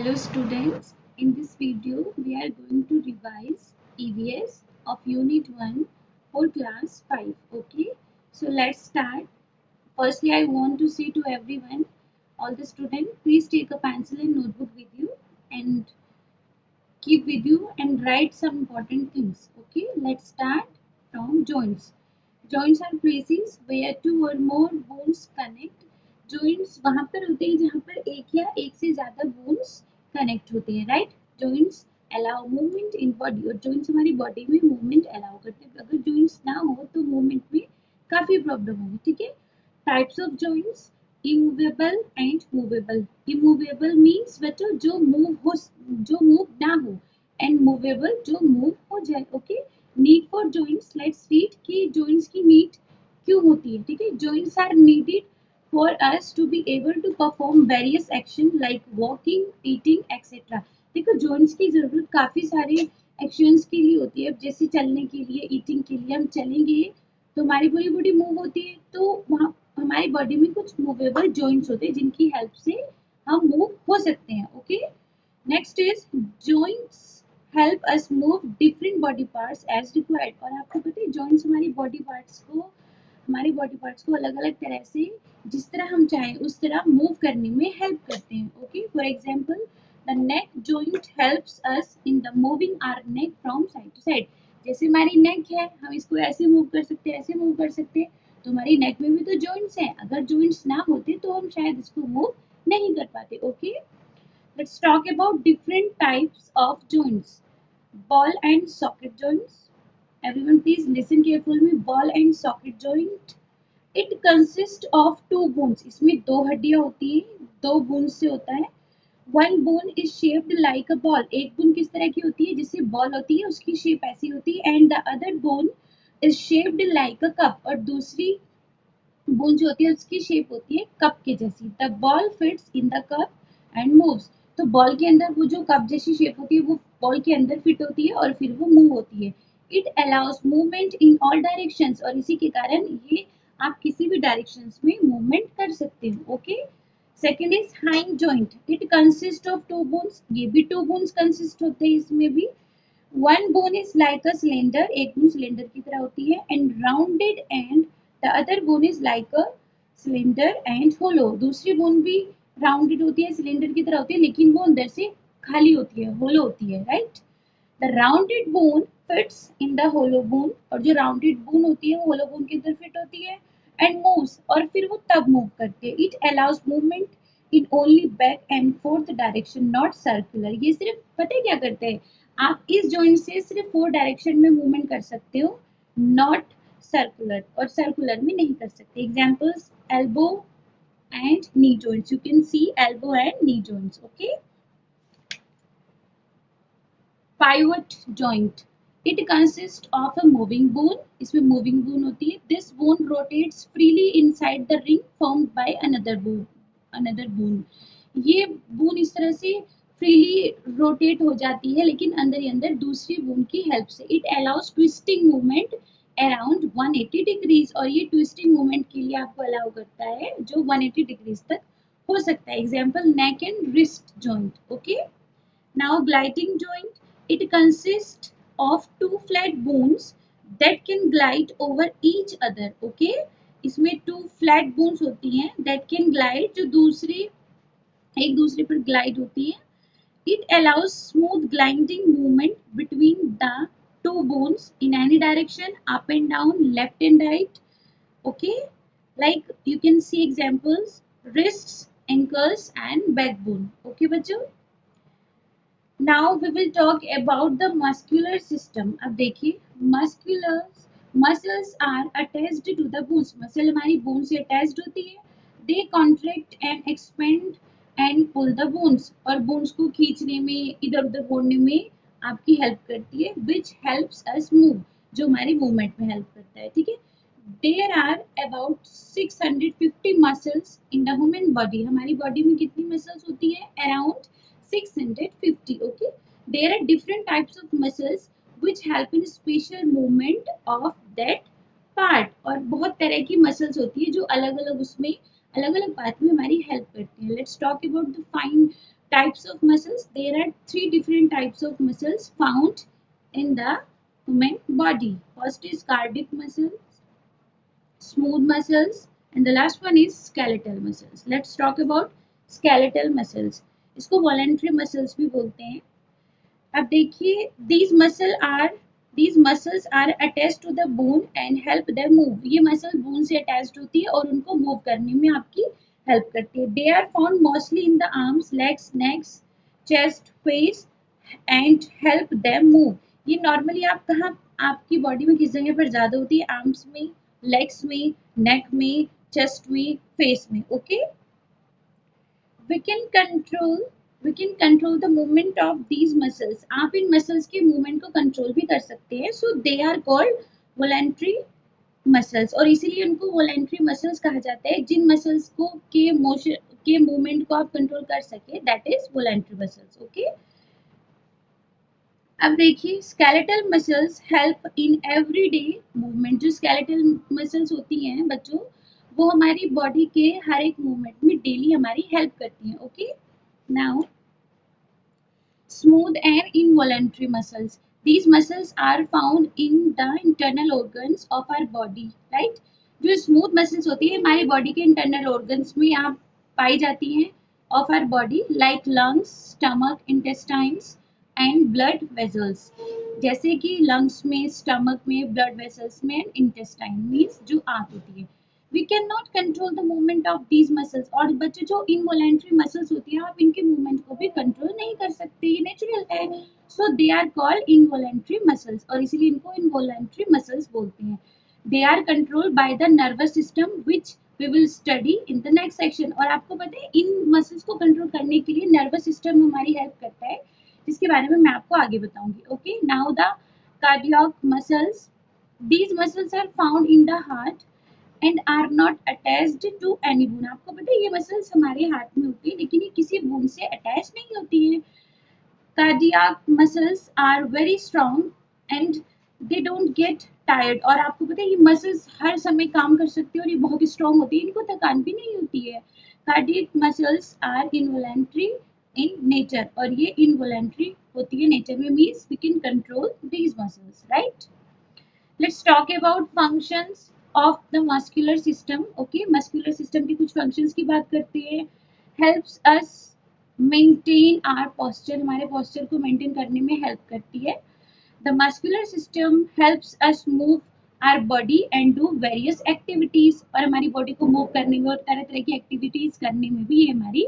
Hello students, in this video we are going to revise EVS of Unit 1 for class 5. Okay, so let's start. Firstly, I want to say to everyone, all the students, please take a pencil and notebook with you and keep with you and write some important things. Okay, let's start from joints. Joints are places where two or more bones connect. Joints वहां पर होते हैं जहां पर एक या एक से ज्यादा bones connect होते हैं, right? Joints allow movement in body और joints हमारी body में movement allow करते हैं. अगर joints ना हो तो movement में काफी problem होगी, ठीक है? Types of joints: immovable and movable. Immovable means बच्चों जो move ना हो, and movable जो move हो जाए. Okay, need for joints, let's read कि joints की need क्यों होती है. ठीक है, joints are needed for us to be able to perform various action like walking, eating, etc. देखो joints की जरूरत काफी सारे actions के लिए होती है. जैसे चलने के लिए, eating के लिए, हम चलेंगे तो हमारी पूरी बॉडी मूव होती है, तो वहाँ हमारी बॉडी में कुछ मूवेबल जॉइंट्स होते हैं जिनकी हेल्प से हम मूव हो सकते हैं. Okay, next is joints help us move different body parts as required. और आपको पता है जॉइंट्स हमारी बॉडी पार्ट्स को अलग अलग तरह से जिस तरह हम चाहें उस तरह मूव करने में हेल्प करते हैं. Okay, for example the neck joint helps us in the moving our neck from side to side. जैसे हमारी नेक है, हम इसको ऐसे मूव कर सकते हैं, ऐसे मूव कर सकते हैं, तो हमारी नेक में भी तो जॉइंट्स हैं. अगर जॉइंट्स ना होते तो हम शायद इसको मूव नहीं कर पाते. Okay, let's talk about different types of joints. Ball and socket joints. Everyone please listen carefully. Ball and socket joint. It consists of two bones. इसमें दो हड्डियां होती हैं, दो bones से होता है. One bone is shaped like a ball. एक bone किस तरह की होती है, जिससे ball होती है उसकी shape ऐसी होती है. And the other bone is shaped like a cup. और दूसरी bone जो होती है उसकी shape होती है cup के जैसी. The ball fits in the cup and moves. तो बॉल के अंदर वो जो कप जैसी शेप होती है वो बॉल के अंदर फिट होती है और फिर वो मूव होती है. It allows movement in all directions. और इसी के कारण ये आप किसी भी डायरेक्शंस में मूवमेंट कर सकते हो. Okay, second is hinge joint. It consist of two bones. ये भी टू बोन्स कंसिस्ट होते हैं इसमें भी. One bone is like a cylinder. एक बोन सिलेंडर की तरह होती है. And rounded end the other bone is like a cylinder and hollow. दूसरी बोन भी राउंडेड होती है, सिलेंडर की तरह होती है, लेकिन वो अंदर से खाली होती है, होलो होती है, right? The rounded bone fits in the hollow bone. और जो राउंडेड बोन होती है वो होलो बोन के अंदर फिट होती है. And moves. और फिर वो तब मूव करती है. It allows movement in only back and fourth direction, not circular. ये सिर्फ पता है क्या करते हैं, आप इस जॉइंट से सिर्फ फोर डायरेक्शन में मूवमेंट कर सकते हो, नॉट सर्कुलर. और सर्कुलर में नहीं कर सकते. Examples: elbow and knee joints. You can see elbow and knee joints. Okay, pivot joint. It consists of a moving bone. इसमें moving bone होती है. This bone rotates freely inside the ring formed by another bone. ये bone इस तरह से freely rotate हो जाती है, लेकिन अंदर ही अंदर दूसरी bone की help से. It allows twisting movement around 180 degrees. और ये twisting movement के लिए आपको allow करता है जो 180 degrees तक हो सकता है. Example: neck and wrist joint. Okay, now gliding joint. It consists of two flat bones that can glide over each other. Okay, इसमें two flat bones होती हैं that can glide, जो एक दूसरे पर glide होती है. It allows smooth gliding movement between the two bones in any direction, up and down, left and right. Okay, like you can see examples: wrists, ankles and backbone. Okay बच्चों, now we will talk about the muscular system. अब देखिए, muscles are attached to the bones. Muscle हमारी bone से attached होती है. They contract and expand and pull the bones. और bones को खींचने में, इधर उधर मोड़ने में आपकी हेल्प करती है. Which helps us move. जो हमारी मूवमेंट में हेल्प करता है. ठीक है, There are about 650 muscles in the human body. हमारी बॉडी में कितनी मसल्स होती है? Around 650. Okay, there are different types of muscles which help in special movement of that part. और बहुत तरह की मसल्स होती है जो अलग अलग उसमें अलग अलग पार्ट में हमारी हेल्प करती है. Let's talk about the fine types of muscles, there are three different types of muscles found in the human body. First is cardiac muscles, smooth muscles, and the last one is skeletal muscles. Let's talk about skeletal muscles. इसको voluntary muscles भी बोलते हैं. अब देखिए, these muscles are attached to the bone and help them move. ये muscle bone से attached होती है और उनको मूव करने में आपकी हेल्प करती है. They are found mostly in the arms, legs, necks, chest, face and help them move. ये नॉर्मली आप कहाँ आपकी बॉडी में किस जगह पर ज्यादा होती है? आर्म्स में, लेग्स में, नेक में, चेस्ट में, फेस में. Okay, we can control the movement of these muscles. आप इन मसल्स के मूवमेंट को कंट्रोल भी कर सकते हैं. So they are called voluntary muscles और इसीलिए उनको वॉलेंट्री मसल्स कहा जाता है. जिन मसल्स को के मोशन के मूवमेंट को आप कंट्रोल कर सके, that is voluntary muscles. Okay, अब देखिए, skeletal muscles help in everyday movement. जो स्केलेटल मसल्स होती हैं बच्चों, वो हमारी बॉडी के हर एक मूवमेंट में डेली हमारी हेल्प करती हैं. Okay, now smooth and involuntary muscles. These muscles are found in the internal organs of our body, right? जो smooth muscles होती है हमारी बॉडी के internal organs में आप पाई जाती हैं of our body like lungs, stomach, intestines and blood vessels. जैसे कि lungs में, stomach में, blood vessels में, intestine means जो आंत होती है. We cannot control the movement of these muscles. और बच्चों जो involuntary muscles होती हैं, आप इनके movement को भी control नहीं कर सकते, ये natural है. So they are called involuntary muscles और इसीलिए इनको involuntary muscles बोलते हैं. They are controlled by the nervous system which we will study in the next section. और आपको पता है इन muscles को control करने के लिए nervous system हमारी help करता है, जिसके बारे में मैं आपको आगे बताऊंगी. Okay, now the cardiac muscles. These muscles are found in the heart and are not attached to any bone. आपको पता है ये मसल्स हमारे हाथ में होती है लेकिन ये किसी बोन से अटैच नहीं होती है. Cardiac muscles are very strong and they don't get tired. और आपको पता है ये मसल्स हर समय काम कर सकती है और ये बहुत स्ट्रॉन्ग होती है, इनको थकान भी नहीं होती है. Cardiac muscles are involuntary in nature और ये involuntary होती है नेचर में, means we can control these muscles, right? Let's talk about functions of the muscular system. Okay, muscular system की कुछ functions की बात करते हैं. Helps us maintain our posture. हमारे posture को maintain करने में help करती है. The muscular system helps us move our body and do various activities. और हमारी body को move करने में और तरह तरह की activities करने में भी ये हमारी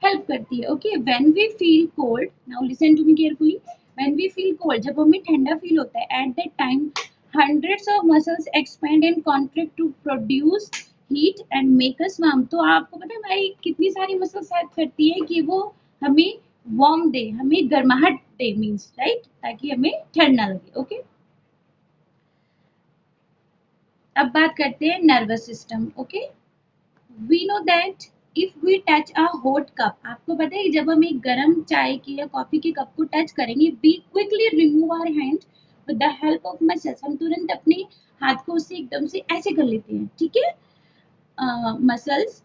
help करती है. Okay, when we feel cold, now listen to me carefully. When we feel cold, जब हमें ठंडा feel होता है, at that time hundreds of muscles expand and contract to produce heat and make us warm. तो आपको पता है हमारी कितनी सारी मसल्स हेल्प करती है कि वो हमें वार्म दे, हमें गर्माहट दे, मीन्स राइट, ताकि हमें ठंड ना लगे. ओके, अब बात करते हैं nervous system. Okay, we know that if we touch a hot cup, आपको पता है जब हम एक गर्म चाय के या कॉफी के कप को टच करेंगे, we quickly remove our hand with the help of muscles. हम तुरंत अपने हाथ को उससे एकदम से ऐसे कर लेते हैं. ठीक है, muscles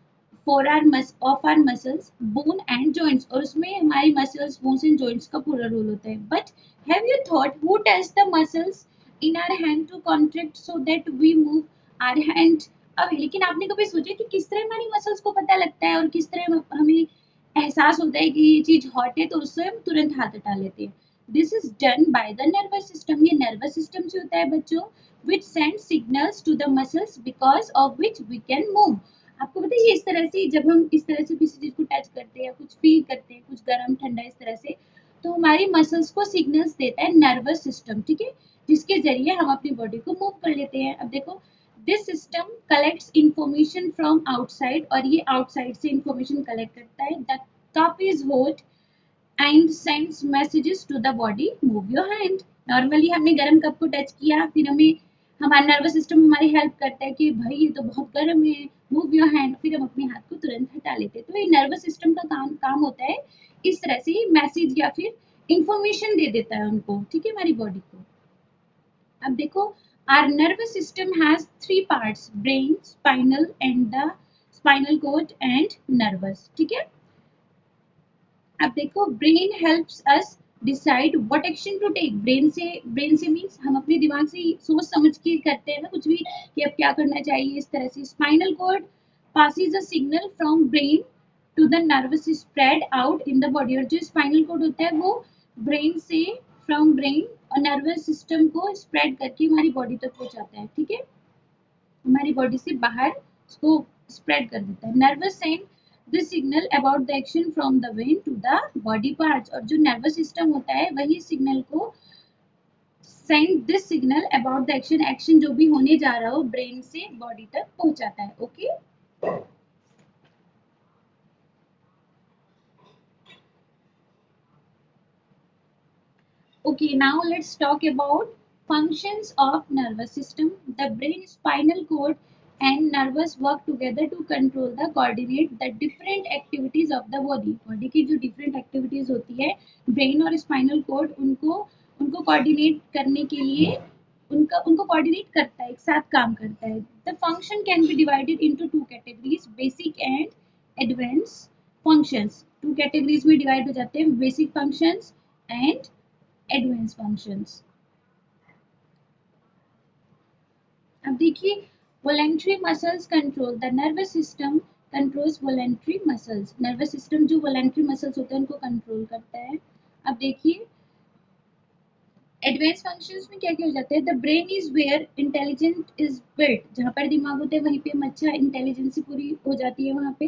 for of our muscles, bone and joints, और उसमें हमारी मसल्स, बोन्स एंड जॉइंट्स का पूरा रोल होता है. But have you thought who touch the muscles in our hand to contract so that we move our hand away? लेकिन आपने कभी सोचा कि किस तरह हमारी मसल्स को पता लगता है और किस तरह हमें एहसास होता है कि ये चीज हॉट है, तो उससे हम तुरंत हाथ हटा लेते हैं. This is done by the nervous system. ये नर्वस सिस्टम से होता है बच्चों, which sends signals to the muscles because of which we can move. आपको पता है ये इस तरह से, जब हम इस तरह से किसी चीज को टच करते हैं या कुछ फील करते हैं, कुछ गर्म ठंडा इस तरह से, तो हमारी मसल्स को सिग्नल्स देता है नर्वस सिस्टम. ठीक है, जिसके जरिए हम अपनी बॉडी को मूव कर लेते हैं. अब देखो, this system collects information from outside, और ये आउटसाइड से इंफॉर्मेशन कलेक्ट करता है. The cup is hot and sends messages to the body, move your hand. Normally हमने गर्म कप को टच किया, फिर हमें हमारा नर्वस सिस्टम हमारी हेल्प करता है कि भाई ये तो बहुत गर्म है, मूव योर हैंड, फिर हम अपने हाथ को तुरंत हटा लेते हैं. तो ये नर्वस सिस्टम का काम होता है इस तरह से मैसेज या फिर इंफॉर्मेशन दे देता है उनको. ठीक है, हमारी बॉडी को. अब देखो, our nervous system has 3 parts, brain, spinal and the spinal cord and nervous. ठीक है, अब देखो, brain helps us decide what action to take. Brain से मीन्स हम अपने दिमाग से सोच समझ के करते हैं ना कुछ भी, कि अब क्या करना चाहिए, इस तरह से। Spinal cord passes a signal from brain to the nervous spread out in the body। और जो स्पाइनल कॉर्ड होता है वो ब्रेन से, फ्रॉम ब्रेन और नर्वस सिस्टम को स्प्रेड करके हमारी बॉडी तक पहुंचाता है, ठीक है, हमारी बॉडी से बाहर उसको स्प्रेड कर देता है। Nervous send the signal about the action from the brain to the body parts. और जो नर्वस सिस्टम होता है वही सिग्नल को send this signal about the action, action जो भी होने जा रहा हो ब्रेन से बॉडी तक पहुंचाता है। Okay Okay, now let's talk about functions of nervous system. The brain, spinal cord and nervous work together to control the coordinate the different activities of the body। Body की जो different activities होती है brain और spinal cord उनको उनको coordinate करने के लिए उनको coordinate करता है, एक साथ काम करता है। The function can be divided into two categories, basic and advanced functions। two categories में divide हो जाते हैं, basic functions and advanced functions। अब देखिए, voluntary muscles control the nervous system controls voluntary muscles। nervous system जो voluntary muscles होते हैं उनको control करता है। अब देखिए, एडवांस फंक्शंस में क्या क्या हो जाता है, the brain is where intelligent is built. जहाँ पर दिमाग होता है वहीं पे अच्छा इंटेलिजेंसी पूरी हो जाती है वहाँ पे।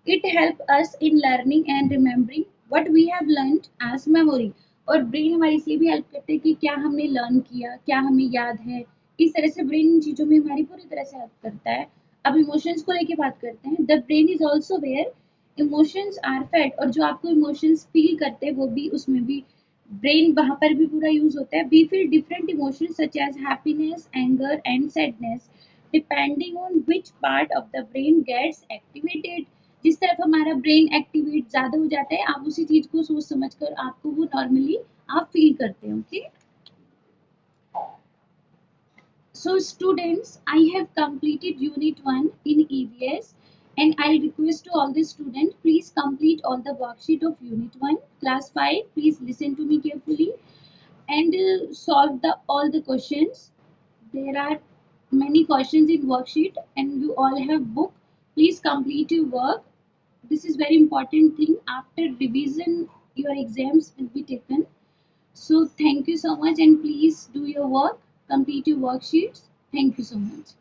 It help us in learning and remembering what we have learned as memory. और ब्रेन हमारी इसलिए भी हेल्प करते हैं कि क्या हमने लर्न किया, क्या हमें याद है। इस तरह से ब्रेन इन चीज़ों में हमारी पूरी तरह से हेल्प करता है। अब इमोशंस को लेके बात करते हैं। The brain is also where emotions are fed. और जो आपको इमोशंस फील करते हैं वो भी उसमें भी ब्रेन वहां पर भी पूरा यूज होता है। We feel different emotions such as happiness, anger and sadness depending on which part of the brain gets activated. जिस तरफ हमारा ब्रेन एक्टिवेट ज्यादा हो जाता है, आप उसी चीज को सोच समझ कर आपको वो नॉर्मली आप फील करते हैं। Okay, so students, I have completed unit 1 in EVS, and I'll request to all the students, please complete all the worksheet of unit 1. Class 5, please listen to me carefully and solve all the questions. There are many questions in worksheet and you all have book. Please complete your work. This is very important thing. After revision, your exams will be taken. So thank you so much and please do your work, complete your worksheets. Thank you so much.